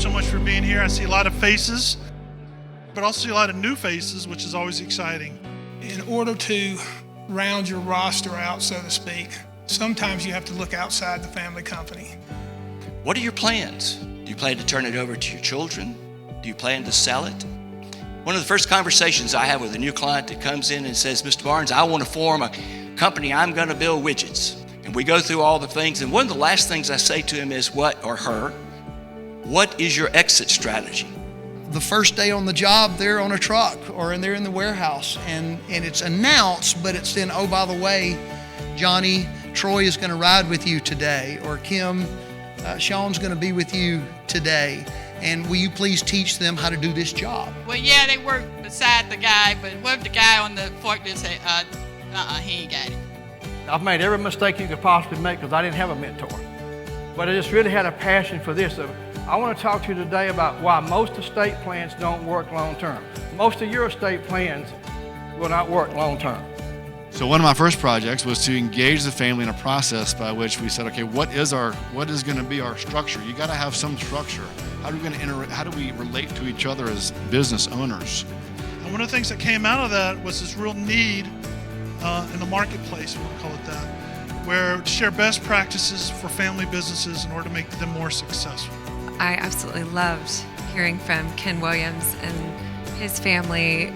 so much for being here. I see a lot of faces, but also see a lot of new faces, which is always exciting. In order to round your roster out, so to speak, sometimes you have to look outside the family company. What are your plans? Do you plan to turn it over to your children? Do you plan to sell it? One of the first conversations I have with a new client that comes in and says, Mr. Barnes, I want to form a company. I'm going to build widgets. And we go through all the things. And one of the last things I say to him is, what is your exit strategy? The first day on the job, they're on a truck or they're in the warehouse and it's announced, but it's then, oh, by the way, Johnny, Troy is going to ride with you today, or Kim, Sean's going to be with you today. And will you please teach them how to do this job? Well, yeah, they work beside the guy, but what if the guy on the forklift say, he ain't got it? I've made every mistake you could possibly make because I didn't have a mentor. But I just really had a passion for this. I want to talk to you today about why most estate plans don't work long term. Most of your estate plans will not work long term. So one of my first projects was to engage the family in a process by which we said, okay, what is going to be our structure? You got to have some structure. How do we relate to each other as business owners? And one of the things that came out of that was this real need in the marketplace, if we want to call it that, where to share best practices for family businesses in order to make them more successful. I absolutely loved hearing from Ken Williams and his family.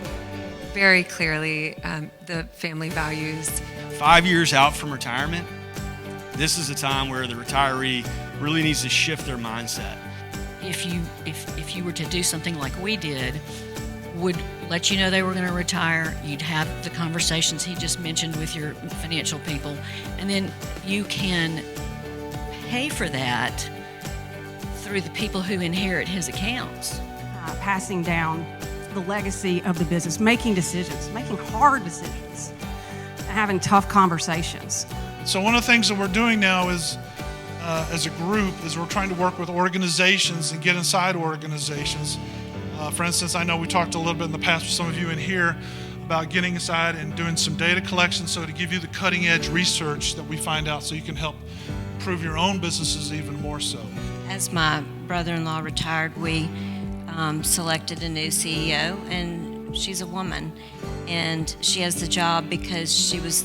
Very clearly, the family values. 5 years out from retirement, this is a time where the retiree really needs to shift their mindset. If you were to do something like we did, would let you know they were going to retire, you'd have the conversations he just mentioned with your financial people, and then you can pay for that through the people who inherit his accounts. Passing down the legacy of the business, making decisions, making hard decisions, and having tough conversations. So one of the things that we're doing now is, as a group, is we're trying to work with organizations and get inside organizations. For instance, I know we talked a little bit in the past with some of you in here about getting inside and doing some data collection, so to give you the cutting edge research that we find out so you can help improve your own businesses even more so. As my brother-in-law retired, we selected a new CEO, and she's a woman, and she has the job because she was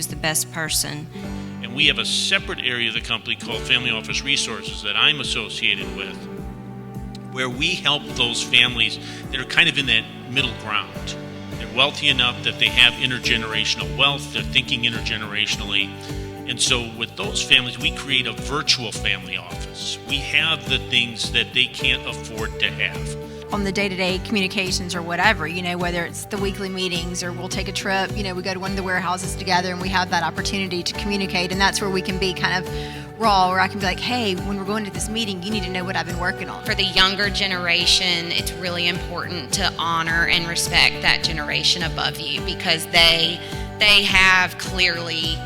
the best person. And we have a separate area of the company called Family Office Resources that I'm associated with, where we help those families that are kind of in that middle ground. They're wealthy enough that they have intergenerational wealth, they're thinking intergenerationally. And so with those families, we create a virtual family office. We have the things that they can't afford to have. On the day-to-day communications or whatever, whether it's the weekly meetings or we'll take a trip, we go to one of the warehouses together and we have that opportunity to communicate, and that's where we can be kind of raw, where I can be like, hey, when we're going to this meeting, you need to know what I've been working on. For the younger generation, it's really important to honor and respect that generation above you, because they have clearly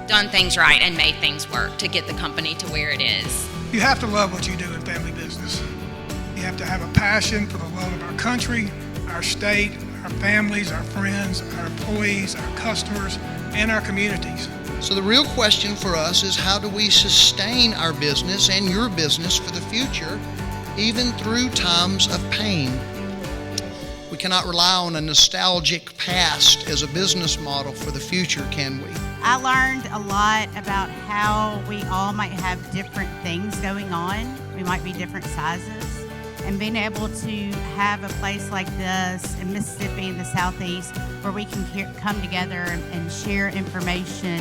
done things right and made things work to get the company to where it is. You have to love what you do in family business. You have to have a passion for the love of our country, our state, our families, our friends, our employees, our customers, and our communities. So the real question for us is, how do we sustain our business and your business for the future, even through times of pain? We cannot rely on a nostalgic past as a business model for the future, can we? I learned a lot about how we all might have different things going on. We might be different sizes. And being able to have a place like this in Mississippi in the Southeast where we can come together and share information